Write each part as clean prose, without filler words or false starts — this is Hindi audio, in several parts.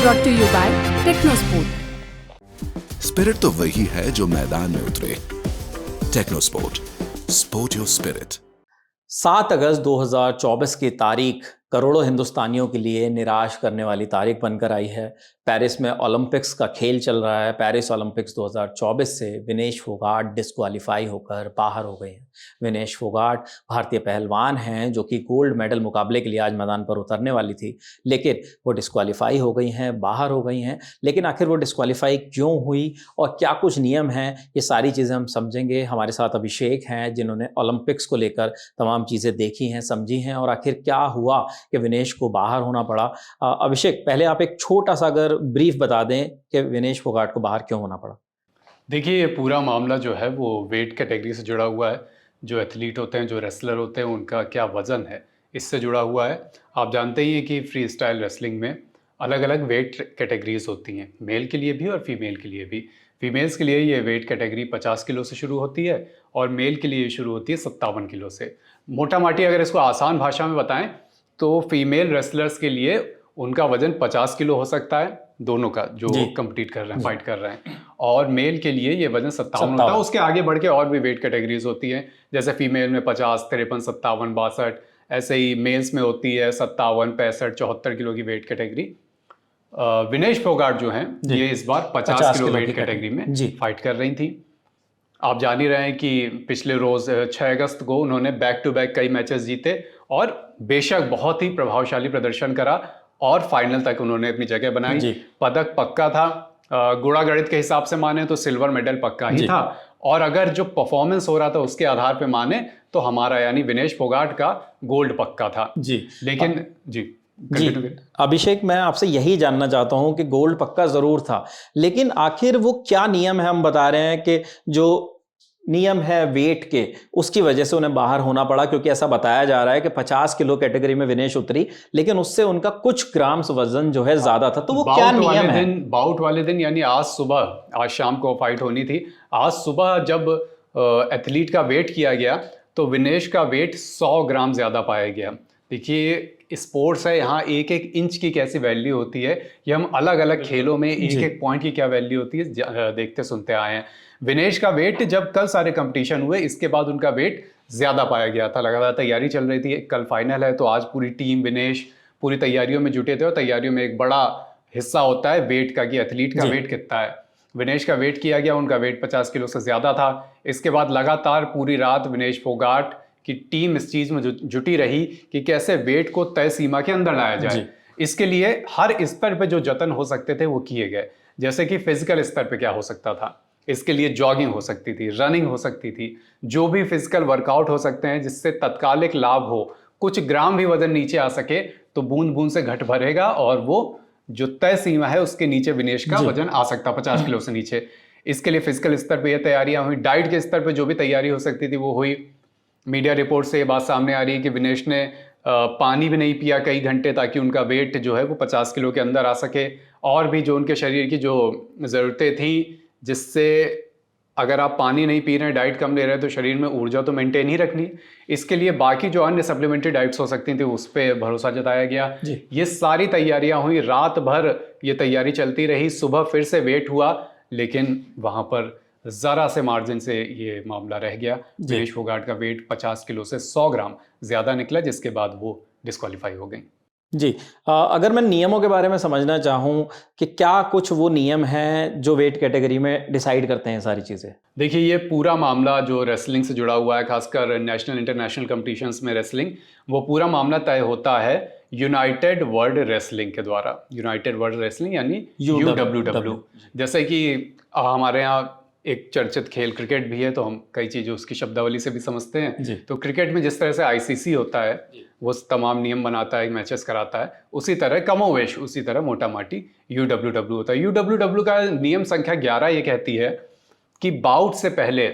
brought to you by Technosport। Spirit तो वही है जो मैदान में उतरे। टेक्नोस्पोर्ट, स्पोर्ट योर स्पिरिट। 7 अगस्त 2024 की तारीख करोड़ों हिंदुस्तानियों के लिए निराश करने वाली तारीख बनकर आई है। पेरिस में ओलंपिक्स का खेल चल रहा है। पेरिस ओलंपिक्स 2024 से विनेश फोगाट डिस्क्वालीफाई होकर बाहर हो गए हैं। विनेश फोगाट भारतीय पहलवान हैं जो कि गोल्ड मेडल मुकाबले के लिए आज मैदान पर उतरने वाली थी, लेकिन वो डिस्क्वालीफाई हो गई हैं, बाहर हो गई हैं। लेकिन आखिर वो डिस्क्वालीफाई क्यों हुई और क्या कुछ नियम हैं, ये सारी चीज़ें हम समझेंगे। हमारे साथ अभिषेक हैं जिन्होंने ओलंपिक्स को लेकर तमाम चीज़ें देखी हैं, समझी हैं और आखिर क्या हुआ कि विनेश को बाहर होना पड़ा। अभिषेक, पहले आप एक छोटा सा अगर ब्रीफ बता दें कि विनेश फोगाट को बाहर क्यों होना पड़ा। देखिए, ये पूरा मामला जो है वो वेट कैटेगरी से जुड़ा हुआ है। जो एथलीट होते हैं, जो रेसलर होते हैं, उनका क्या वज़न है, इससे जुड़ा हुआ है। आप जानते ही हैं कि फ्री स्टाइल रेसलिंग में अलग अलग वेट कैटेगरीज होती हैं, मेल के लिए भी और फीमेल के लिए भी। फीमेल्स के लिए ये वेट कैटेगरी 50 किलो से शुरू होती है और मेल के लिए शुरू होती है 57 किलो से। मोटा माटी अगर इसको आसान भाषा में बताएं तो फीमेल रेसलर्स के लिए उनका वजन 50 किलो हो सकता है, दोनों का जो कंपीट कर रहे हैं, फाइट कर रहे हैं, और मेल के लिए ये वजन 57 होता है। उसके आगे बढ़ के और भी वेट कैटेगरीज होती हैं, जैसे फीमेल में 50, 53, 57, 62, ऐसे ही मेल्स में होती है 57, 65, 74 किलो की वेट कैटेगरी। विनेश फोगाट जो हैं ये इस बार 50 किलो वेट कैटेगरी में फाइट कर रही थी। आप जान ही रहे हैं कि पिछले रोज 6 अगस्त को उन्होंने बैक टू बैक कई मैचेस जीते और बेशक बहुत ही प्रभावशाली प्रदर्शन करा और फाइनल तक उन्होंने अपनी जगह बनाई। पदक पक्का था, गुणा गणित के हिसाब से माने तो सिल्वर मेडल पक्का ही था, और अगर जो परफॉर्मेंस हो रहा था उसके आधार पे माने तो हमारा यानी विनेश फोगाट का गोल्ड पक्का था। लेकिन अभिषेक, मैं आपसे यही जानना चाहता हूं कि गोल्ड पक्का जरूर था, लेकिन आखिर वो क्या नियम है, हम बता रहे हैं कि जो नियम है वेट के, उसकी वजह से उन्हें बाहर होना पड़ा, क्योंकि ऐसा बताया जा रहा है कि 50 किलो कैटेगरी में विनेश उतरी, लेकिन उससे उनका कुछ ग्राम्स वजन जो है ज्यादा था। तो वो क्या नियम है? बाउट वाले दिन यानी आज सुबह, आज शाम को फाइट होनी थी, आज सुबह जब एथलीट का वेट किया गया तो विनेश का वेट 100 ग्राम ज्यादा पाया गया। देखिए, स्पोर्ट्स है, यहाँ एक एक इंच की कैसी वैल्यू होती है, ये हम अलग अलग खेलों में एक एक पॉइंट की क्या वैल्यू होती है देखते सुनते आए हैं। विनेश का वेट जब कल सारे कंपटीशन हुए, इसके बाद उनका वेट ज्यादा पाया गया था। लगातार तैयारी चल रही थी, कल फाइनल है तो आज पूरी टीम, विनेश पूरी तैयारियों में जुटे थे, और तैयारियों में एक बड़ा हिस्सा होता है वेट का, कि एथलीट का वेट कितना है। विनेश का वेट किया गया, उनका वेट 50 किलो से ज्यादा था। इसके बाद लगातार पूरी रात विनेश फोगाट की टीम इस चीज में जुटी रही कि कैसे वेट को तय सीमा के अंदर लाया जाए। इसके लिए हर स्तर पे जो जतन हो सकते थे वो किए गए। जैसे कि फिजिकल स्तर पे क्या हो सकता था, इसके लिए जॉगिंग हो सकती थी, रनिंग हो सकती थी, जो भी फिजिकल वर्कआउट हो सकते हैं जिससे तत्कालिक लाभ हो, कुछ ग्राम भी वजन नीचे आ सके तो बूंद बूंद से घट भरेगा और वो जो तय सीमा है उसके नीचे विनेश का वजन आ सकता 50 किलो से नीचे। इसके लिए फिजिकल स्तर पे ये तैयारियां हुई। डाइट के स्तर पे जो भी तैयारी हो सकती थी वो हुई। मीडिया रिपोर्ट से ये बात सामने आ रही है कि विनेश ने पानी भी नहीं पिया कई घंटे, ताकि उनका वेट जो है वो 50 किलो के अंदर आ सके। और भी जो उनके शरीर की जो ज़रूरतें थी, जिससे अगर आप पानी नहीं पी रहे हैं, डाइट कम ले रहे हैं, तो शरीर में ऊर्जा तो मेंटेन ही रखनी। इसके लिए बाकी जो अन्य सप्लीमेंट्री डाइट्स हो सकती थी उस पर भरोसा जताया गया। ये सारी तैयारियां हुई, रात भर ये तैयारी चलती रही। सुबह फिर से वेट हुआ, लेकिन वहां पर जरा से मार्जिन से ये मामला रह गया। विनेश फोगाट का वेट 50 किलो से 100 ग्राम ज्यादा निकला, जिसके बाद वो डिस्क्वालीफाई हो गई। अगर मैं नियमों के बारे में समझना चाहूँ कि क्या कुछ वो नियम हैं जो वेट कैटेगरी में डिसाइड करते हैं सारी चीज़ें। देखिए, ये पूरा मामला जो रेसलिंग से जुड़ा हुआ है, खासकर नेशनल इंटरनेशनल कंपटीशंस में रेसलिंग, वो पूरा मामला तय होता है यूनाइटेड वर्ल्ड रेसलिंग के द्वारा। यूनाइटेड वर्ल्ड रेसलिंग यानी UWW। जैसे कि हमारे यहाँ एक चर्चित खेल क्रिकेट भी है, तो हम कई चीज़ें उसकी शब्दावली से भी समझते हैं। तो क्रिकेट में जिस तरह से ICC होता है, वो तमाम नियम बनाता है, मैचेस कराता है, उसी तरह कमोवेश उसी तरह मोटा माटी UWW होता है। UWW का नियम संख्या 11 ये कहती है कि बाउट से पहले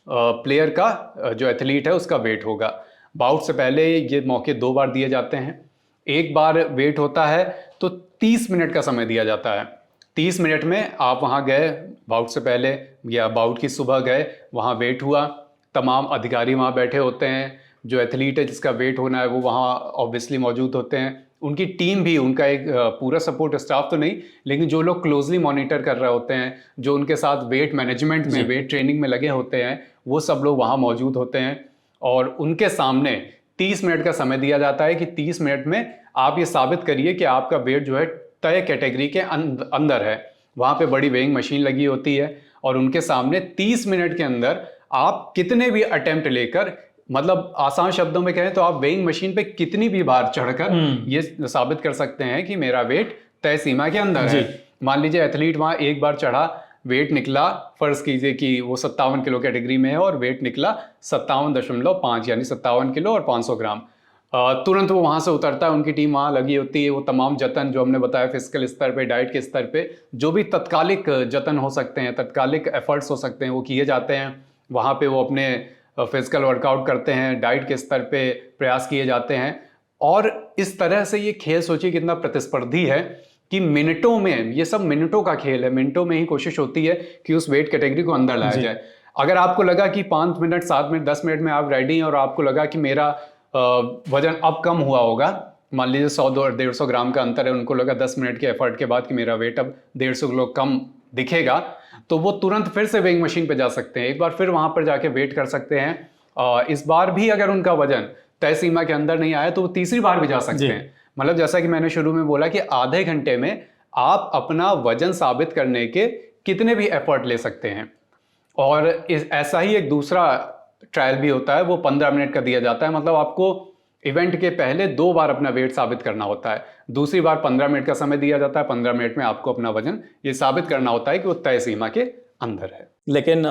प्लेयर का, जो एथलीट है, उसका वेट होगा। बाउट से पहले ये मौके 2 बार दिए जाते हैं। एक बार वेट होता है तो 30 मिनट का समय दिया जाता है। 30 मिनट में आप वहाँ गए बाउट से पहले, या बाउट की सुबह गए, वहाँ वेट हुआ, तमाम अधिकारी वहाँ बैठे होते हैं, जो एथलीट है जिसका वेट होना है वो वहाँ ऑब्वियसली मौजूद होते हैं। उनकी टीम भी, उनका एक पूरा सपोर्ट स्टाफ तो नहीं, लेकिन जो लोग क्लोजली मॉनिटर कर रहे होते हैं, जो उनके साथ वेट मैनेजमेंट में, वेट ट्रेनिंग में लगे होते हैं, वो सब लोग वहाँ मौजूद होते हैं। और उनके सामने 30 मिनट का समय दिया जाता है कि 30 मिनट में आप ये साबित करिए कि आपका वेट जो है तय कैटेगरी के अंदर है। वहाँ पे बड़ी वेइंग मशीन लगी होती है और उनके सामने 30 मिनट के अंदर आप कितने भी अटेम्प्ट लेकर, मतलब आसान शब्दों में कहें तो आप वेइंग मशीन पे कितनी भी बार चढ़कर ये साबित कर सकते हैं कि मेरा वेट तय सीमा के अंदर है। मान लीजिए एथलीट वहाँ एक बार चढ़ा, वेट निकला, फर्ज कीजिए कि वो 57 किलो कैटेगरी में है और वेट निकला 57.5 यानी 57 किलो और 500 ग्राम। तुरंत वो वहाँ से उतरता है, उनकी टीम वहाँ लगी होती है। वो तमाम जतन जो हमने बताया फिजिकल स्तर पे, डाइट के स्तर पे, जो भी तत्कालिक जतन हो सकते हैं, तत्कालिक एफर्ट्स हो सकते हैं, वो किए जाते हैं। वहाँ पे वो अपने फिजिकल वर्कआउट करते हैं, डाइट के स्तर पे प्रयास किए जाते हैं। और इस तरह से ये खेल, सोचिए कितना प्रतिस्पर्धी है कि मिनटों में, ये सब मिनटों का खेल है, मिनटों में ही कोशिश होती है कि उस वेट कैटेगरी को अंदर लाया जाए। अगर आपको लगा कि 5 मिनट, 7 मिनट, 10 मिनट में आप रेडी हैं और आपको लगा कि मेरा वजन अब कम हुआ होगा, मान लीजिए 100-150 ग्राम का अंतर है, उनको लगा 10 मिनट के एफर्ट के बाद कि मेरा वेट अब 150 किलो कम दिखेगा, तो वो तुरंत फिर से वेइंग मशीन पे जा सकते हैं, एक बार फिर वहां पर जाके वेट कर सकते हैं। इस बार भी अगर उनका वजन तय सीमा के अंदर नहीं आया तो वो तीसरी बार भी जा सकते हैं। मतलब जैसा कि मैंने शुरू में बोला कि आधे घंटे में आप अपना वजन साबित करने के कितने भी एफर्ट ले सकते हैं। और ऐसा ही एक दूसरा ट्रायल भी होता है, वो 15 मिनट का दिया जाता है। मतलब आपको इवेंट के पहले 2 बार अपना वेट साबित करना होता है, दूसरी बार 15 मिनट का समय दिया जाता है। 15 मिनट में आपको अपना वजन ये साबित करना होता है कि वो तय सीमा के अंदर है। लेकिन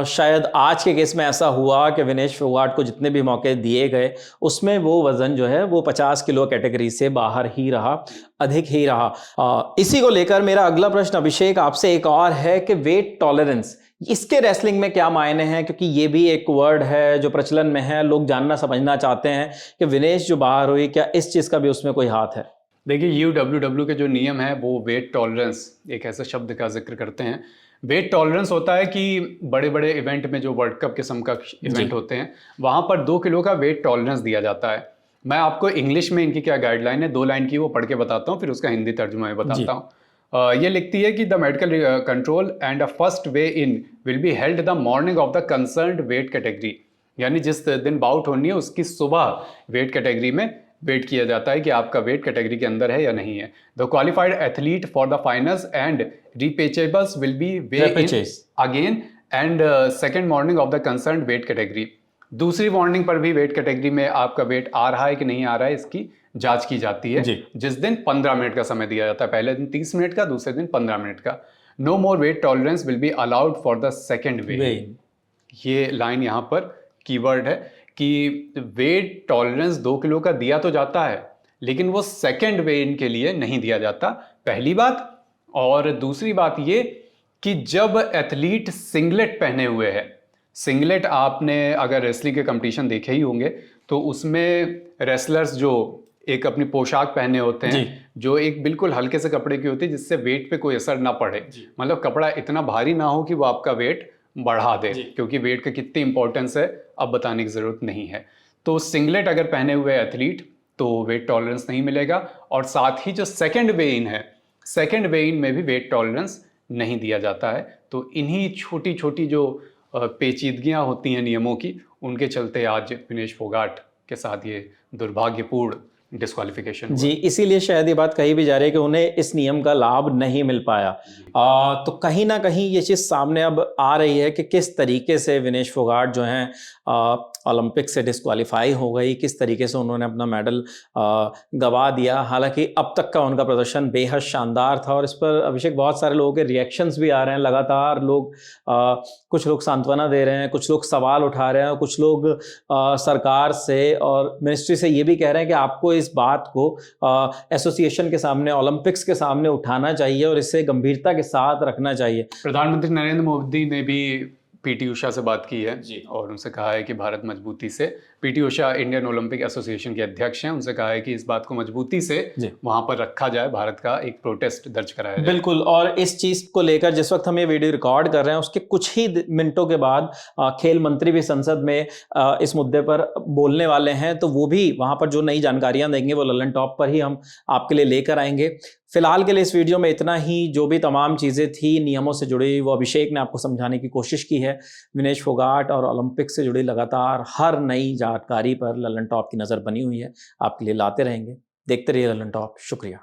शायद आज के केस में ऐसा हुआ कि विनेश फोगाट को जितने भी मौके दिए गए उसमें वो वज़न जो है वो 50 किलो कैटेगरी से बाहर ही रहा, अधिक ही रहा। इसी को लेकर मेरा अगला प्रश्न अभिषेक आपसे एक और है कि वेट टॉलरेंस, इसके रेसलिंग में क्या मायने हैं? क्योंकि ये भी एक वर्ड है जो प्रचलन में है, लोग जानना समझना चाहते हैं कि विनेश जो बाहर हुई, क्या इस चीज़ का भी उसमें कोई हाथ है? देखिए, UWW के जो नियम है वो वेट टॉलरेंस एक ऐसे शब्द का जिक्र करते हैं। वेट टॉलरेंस होता है कि बड़े बड़े इवेंट में, जो वर्ल्ड कप के समकक्ष इवेंट होते हैं, वहाँ पर 2 किलो का वेट टॉलरेंस दिया जाता है। मैं आपको इंग्लिश में इनकी क्या गाइडलाइन है, 2 लाइन की, वो पढ़ के बताता हूँ, फिर उसका हिंदी तर्जुमा मैं बताता हूँ। ये लिखती है कि the medical control and a first way in will be held the morning of the concerned weight category, यानी जिस दिन बाउट होनी है उसकी सुबह वेट कैटेगरी में वेट किया जाता है कि आपका वेट कैटेगरी के अंदर है या नहीं है। The qualified athlete for the finals and repechages will be weigh in again and second morning of the concerned weight category. दूसरी मॉर्निंग पर भी वेट कैटेगरी में आपका वेट आ रहा है कि नहीं आ रहा है, इसकी जांच की जाती है, जिस दिन 15 मिनट का समय दिया जाता है। पहले दिन 30 मिनट का, दूसरे दिन 15 मिनट का। No more weight tolerance will be allowed for the second way. ये लाइन यहाँ पर कीवर्ड है कि वेट टॉलरेंस 2 किलो का दिया तो जाता है, लेकिन वो सेकेंड वे इन के लिए नहीं दिया जाता, पहली बात। और दूसरी बात ये कि जब एथलीट सिंगलेट पहने हुए है, सिंगलेट आपने अगर रेसलिंग के कंपटीशन देखे ही होंगे तो उसमें रेसलर्स जो एक अपनी पोशाक पहने होते हैं जो एक बिल्कुल हल्के से कपड़े की होती है, जिससे वेट पे कोई असर ना पड़े, मतलब कपड़ा इतना भारी ना हो कि वो आपका वेट बढ़ा दे, क्योंकि वेट का कितनी इंपॉर्टेंस है अब बताने की जरूरत नहीं है। तो सिंगलेट अगर पहने हुए एथलीट तो वेट टॉलरेंस नहीं मिलेगा। और साथ ही जो सेकंड वे इन है, सेकंड वे इन में भी वेट टॉलरेंस नहीं दिया जाता है। तो इन्हीं छोटी छोटी जो पेचीदगियां होती हैं नियमों की, उनके चलते आज विनेश फोगाट के साथ ये दुर्भाग्यपूर्ण डिस्क्वालिफिकेशन। जी, इसीलिए शायद ये बात कही भी जा रही है कि उन्हें इस नियम का लाभ नहीं मिल पाया। तो कहीं ना कहीं ये चीज़ सामने अब आ रही है कि किस तरीके से विनेश फोगाट जो हैं ओलंपिक से डिस्क्वालीफाई हो गई, किस तरीके से उन्होंने अपना मेडल गवा दिया। हालांकि अब तक का उनका प्रदर्शन बेहद शानदार था और इस पर अभिषेक बहुत सारे लोगों के रिएक्शंस भी आ रहे हैं लगातार। लोग कुछ लोग सांत्वना दे रहे हैं, कुछ लोग सवाल उठा रहे हैं, कुछ लोग सरकार से और मिनिस्ट्री से ये भी कह रहे हैं कि आपको इस बात को एसोसिएशन के सामने, ओलंपिक्स के सामने उठाना चाहिए और इसे गंभीरता के साथ रखना चाहिए। प्रधानमंत्री नरेंद्र मोदी ने भी पीटी उषा से बात की है जी। और उनसे कहा है कि भारत मजबूती से, PT Usha Indian Olympic association के अध्यक्ष हैं, उनसे कहा है कि इस बात को मजबूती से जी। वहां पर रखा जाए, भारत का एक प्रोटेस्ट दर्ज कराया जाए। बिल्कुल, और इस चीज को लेकर जिस वक्त हम ये वीडियो रिकॉर्ड कर रहे हैं उसके कुछ ही मिनटों के बाद खेल मंत्री भी संसद में इस मुद्दे पर बोलने वाले हैं, तो वो भी वहां पर जो नई जानकारियां देंगे वो ललन टॉप पर ही हम आपके लिए लेकर आएंगे। फिलहाल के लिए इस वीडियो में इतना ही। जो भी तमाम चीज़ें थी नियमों से जुड़ी वो अभिषेक ने आपको समझाने की कोशिश की है। विनेश फोगाट और ओलंपिक से जुड़ी लगातार हर नई जानकारी पर ललन टॉप की नज़र बनी हुई है, आपके लिए लाते रहेंगे। देखते रहिए ललन टॉप। शुक्रिया।